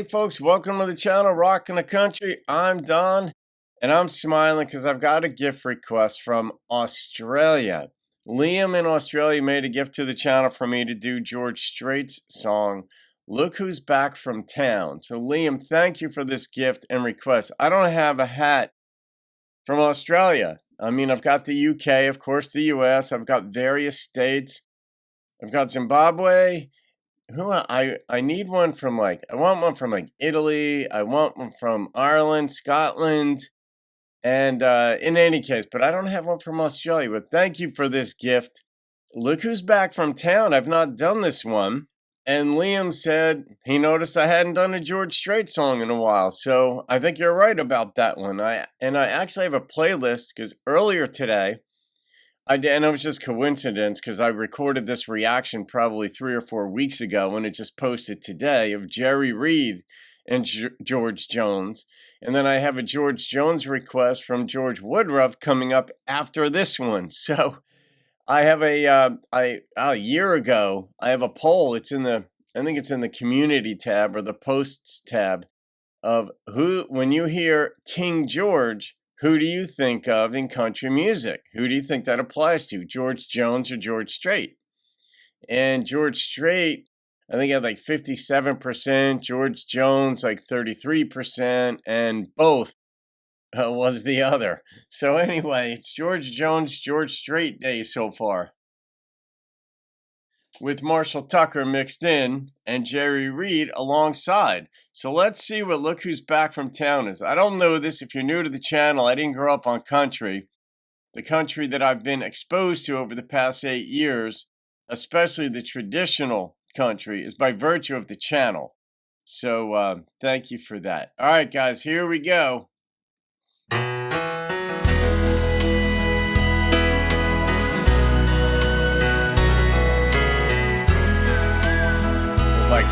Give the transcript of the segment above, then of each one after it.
Howdy, folks. Welcome to the channel, Rockin' the Country. I'm Don, and I'm smiling because I've got a gift request from Australia. Liam in Australia made a gift to the channel for me to do George Strait's song, Look Who's Back from Town. So, Liam, thank you for this gift and request. I don't have a hat from Australia. I mean, I've got the UK, of course, the US. I've got various states. I've got Zimbabwe. I need one from I want one from Italy. I want one from Ireland, Scotland, and in any case, but I don't have one from Australia. But thank you for this gift. Look Who's Back from Town. I've not done this one. And Liam said he noticed I hadn't done a George Strait song in a while. So I think you're right about that one. I actually have a playlist because earlier today, and it was just coincidence because I recorded this reaction probably 3 or 4 weeks ago and it just posted today of Jerry Reed and George Jones. And then I have a George Jones request from George Woodruff coming up after this one. So I have a year ago, I have a poll. I think it's in the community tab or the posts tab of when you hear King George, who do you think of in country music? Who do you think that applies to? George Jones or George Strait? And George Strait, I think had 57%, George Jones 33%, and both was the other. So anyway, it's George Jones, George Strait day so far, with Marshall Tucker mixed in and Jerry Reed alongside. So let's see what Look Who's Back from Town is. I don't know this. If you're new to the channel, I didn't grow up on country. The country that I've been exposed to over the past 8 years, especially the traditional country, is by virtue of the channel. So thank you for that. All right, guys, here we go.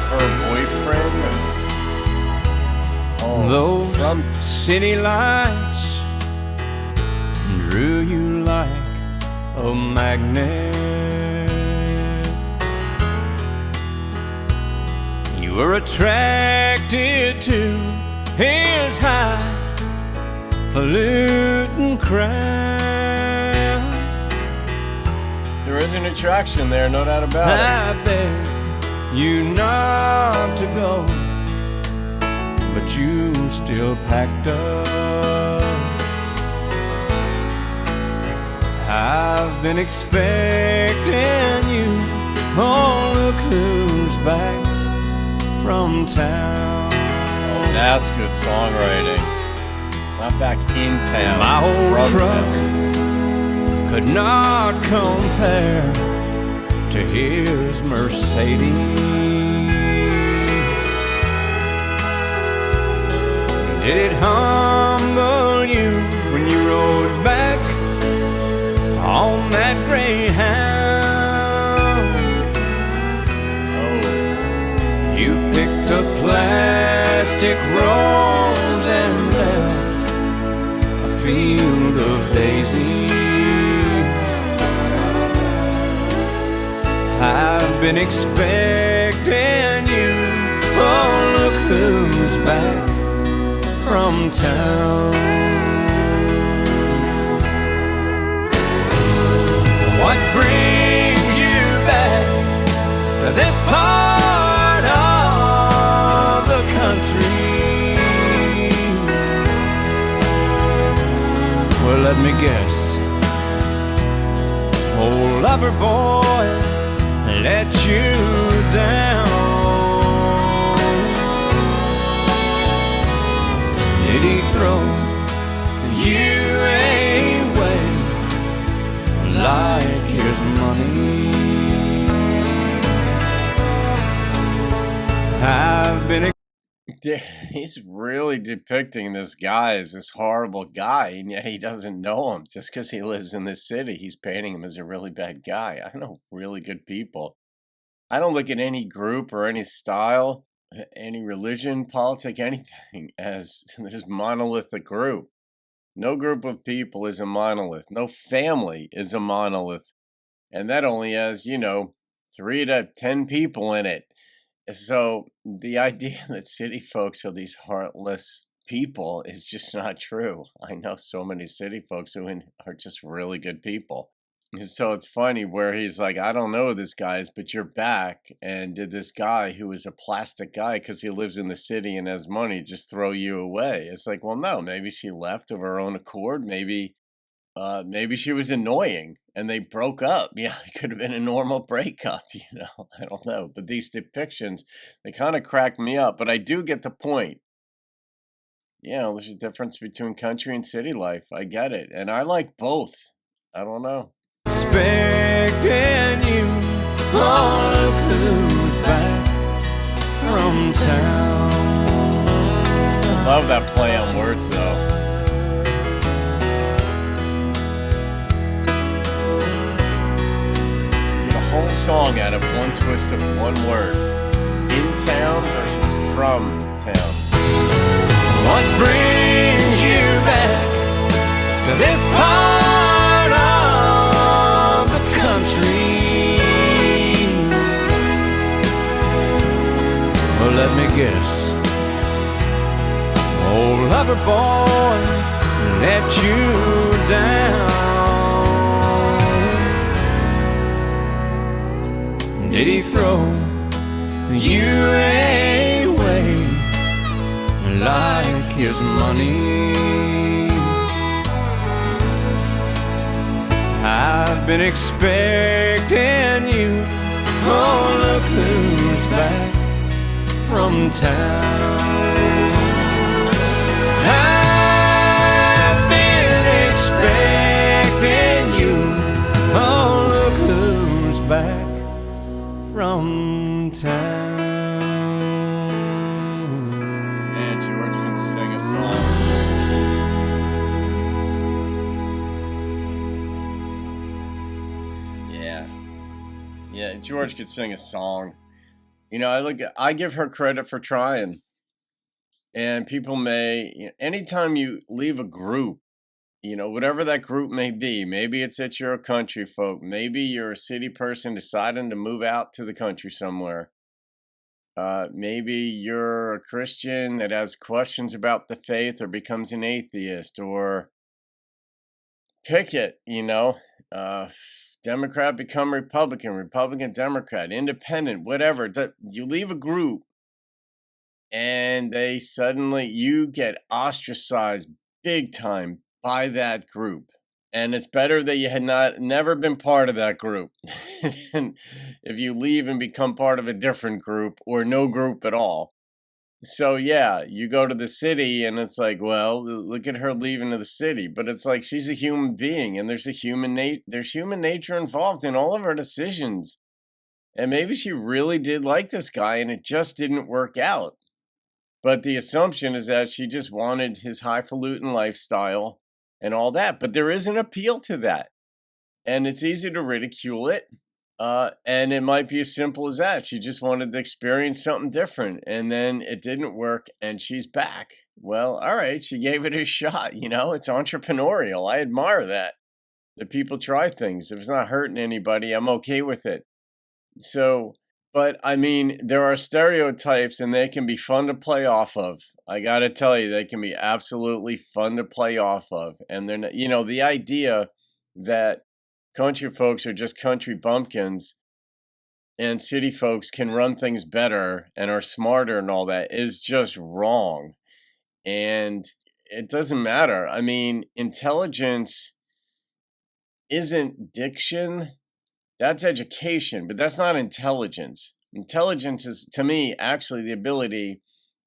Her boyfriend. Those city lights drew you like a magnet. You were attracted to his highfalutin crown. There is an attraction there, no doubt about it. I bet you not to go, but you still packed up. I've been expecting you. Oh, look who's back from town. Oh, that's good songwriting. Not back in town. My old truck town could not compare to his Mercedes. Did it humble you when you rode back on that Greyhound? Oh. You picked a plastic rose and left a field of daisies. I've been expecting you. Oh, look who's back from town. What brings you back to this part of the country? Well, let me guess. Old lover boy let you down. Did he throw you away like his money? I've been He's really depicting this guy as this horrible guy, and yet he doesn't know him. Just because he lives in this city, he's painting him as a really bad guy. I know really good people. I don't look at any group or any style, any religion, politic, anything as this monolithic group. No group of people is a monolith. No family is a monolith. And that only has, 3 to 10 people in it. So the idea that city folks are these heartless people is just not true. I know so many city folks are just really good people. So it's funny where he's like, I don't know who this guy is, but you're back. And did this guy who is a plastic guy because he lives in the city and has money just throw you away? It's like, well, no, maybe she left of her own accord. Maybe she was annoying and they broke up. Yeah, it could have been a normal breakup, I don't know. But these depictions, they kind of crack me up. But I do get the point. There's a difference between country and city life. I get it. And I like both. I don't know. Expecting you. Oh, look who's back from town. Love that play on words, though. Whole song out of one twist of one word. In town versus from town. What brings you back to this part of the country? Well, let me guess. Old lover boy let you down. Did he throw you away like his money? I've been expecting you. Oh, look who's back from town. I've been expecting you. Oh, look who's back from town. Man, George can sing a song. Yeah, George could sing a song. I give her credit for trying. And people anytime you leave a group, whatever that group may be, maybe it's that you're a country folk, maybe you're a city person deciding to move out to the country somewhere. Maybe you're a Christian that has questions about the faith or becomes an atheist, or pick it, Democrat become Republican, Republican, Democrat, independent, whatever. You leave a group and you get ostracized big time by that group. And it's better that you had never been part of that group than if you leave and become part of a different group or no group at all. So yeah, you go to the city and it's like, well, look at her leaving to the city, but it's like she's a human being and there's human nature involved in all of her decisions. And maybe she really did like this guy and it just didn't work out. But the assumption is that she just wanted his highfalutin lifestyle and all that. But there is an appeal to that. And it's easy to ridicule it. And it might be as simple as that. She just wanted to experience something different. And then it didn't work and she's back. Well, all right. She gave it a shot. It's entrepreneurial. I admire that people try things. If it's not hurting anybody, I'm okay with it. So, but I mean, there are stereotypes and they can be fun to play off of. I got to tell you, they can be absolutely fun to play off of. And they're not, the idea that country folks are just country bumpkins and city folks can run things better and are smarter and all that is just wrong. And it doesn't matter. I mean, intelligence isn't diction. That's education, but that's not intelligence. Intelligence is, to me, actually the ability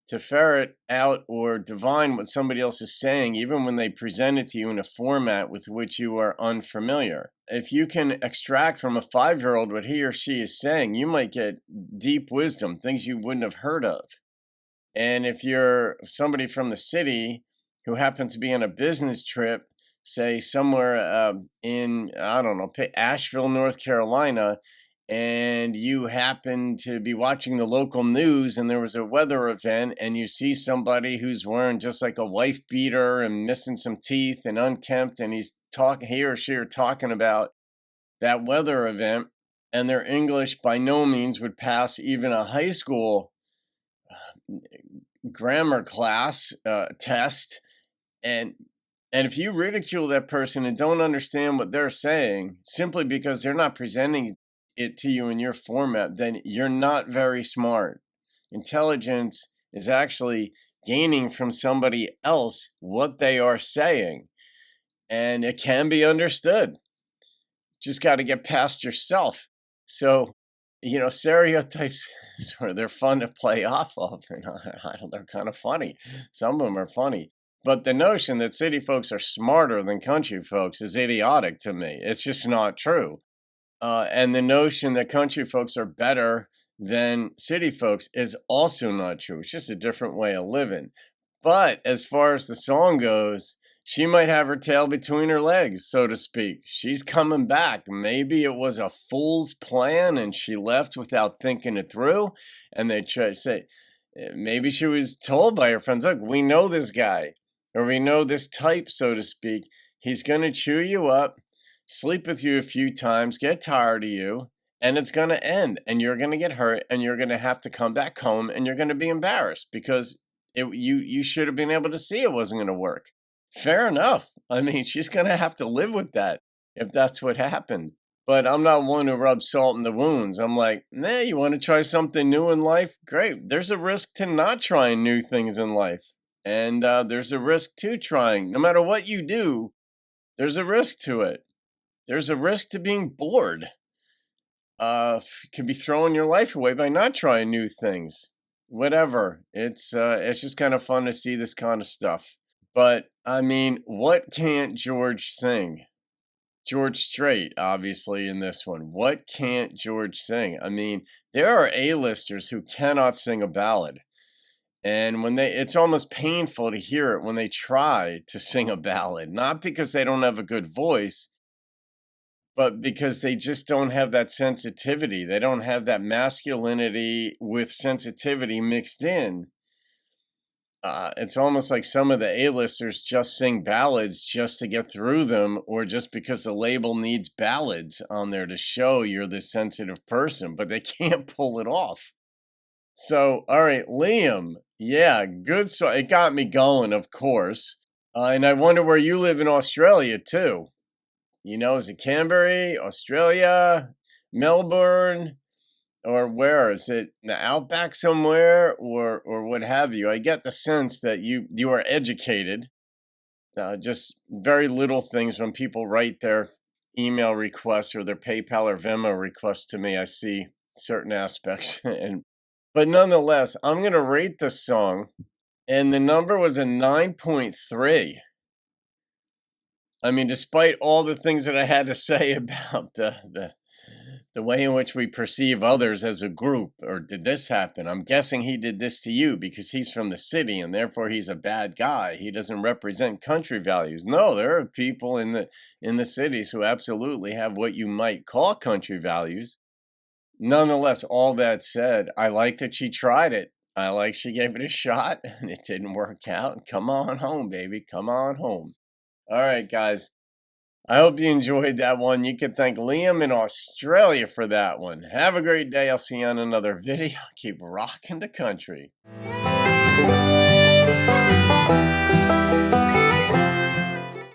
to ferret out or divine what somebody else is saying, even when they present it to you in a format with which you are unfamiliar. If you can extract from a 5-year-old what he or she is saying, you might get deep wisdom, things you wouldn't have heard of. And if you're somebody from the city who happens to be on a business trip, say somewhere in, I don't know, Asheville, North Carolina, and you happen to be watching the local news and there was a weather event and you see somebody who's wearing just like a wife beater and missing some teeth and unkempt, and he or she are talking about that weather event, and their English by no means would pass even a high school grammar class test. And if you ridicule that person and don't understand what they're saying simply because they're not presenting it to you in your format, then you're not very smart. Intelligence is actually gaining from somebody else what they are saying, and it can be understood. Just got to get past yourself. So, stereotypes they're fun to play off of, and they're kind of funny. Some of them are funny. But the notion that city folks are smarter than country folks is idiotic to me. It's just not true. And the notion that country folks are better than city folks is also not true. It's just a different way of living. But as far as the song goes, she might have her tail between her legs, so to speak. She's coming back. Maybe it was a fool's plan and she left without thinking it through. And they try to say, maybe she was told by her friends, look, we know this guy, or we know this type, so to speak. He's going to chew you up, sleep with you a few times, get tired of you, and it's going to end. And you're going to get hurt, and you're going to have to come back home, and you're going to be embarrassed because you should have been able to see it wasn't going to work. Fair enough. I mean, she's going to have to live with that if that's what happened. But I'm not one to rub salt in the wounds. I'm like, nah, you want to try something new in life? Great. There's a risk to not trying new things in life. And there's a risk to trying. No matter what you do, there's a risk to it. There's a risk to being bored. You could be throwing your life away by not trying new things. Whatever. It's just kind of fun to see this kind of stuff. But I mean, what can't George sing? George Strait, obviously, in this one. What can't George sing? I mean, there are A-listers who cannot sing a ballad. And it's almost painful to hear it when they try to sing a ballad, not because they don't have a good voice, but because they just don't have that sensitivity. They don't have that masculinity with sensitivity mixed in. It's almost like some of the A-listers just sing ballads just to get through them, or just because the label needs ballads on there to show you're this sensitive person, but they can't pull it off. So, all right, Liam, yeah, good. So it got me going, of course. And I wonder where you live in Australia, too. Is it Canberra, Australia, Melbourne? Or where is it, in the outback somewhere, or what have you? I get the sense that you are educated. Just very little things when people write their email requests or their PayPal or Venmo requests to me, I see certain aspects. But nonetheless, I'm going to rate the song, and the number was a 9.3. I mean, despite all the things that I had to say about the way in which we perceive others as a group, or did this happen? I'm guessing he did this to you because he's from the city and therefore he's a bad guy. He doesn't represent country values. No, there are people in the cities who absolutely have what you might call country values. Nonetheless, all that said, I like that she tried it. I like she gave it a shot and it didn't work out. Come on home, baby. Come on home. All right, guys. I hope you enjoyed that one. You can thank Liam in Australia for that one. Have a great day. I'll see you on another video. Keep rocking the country.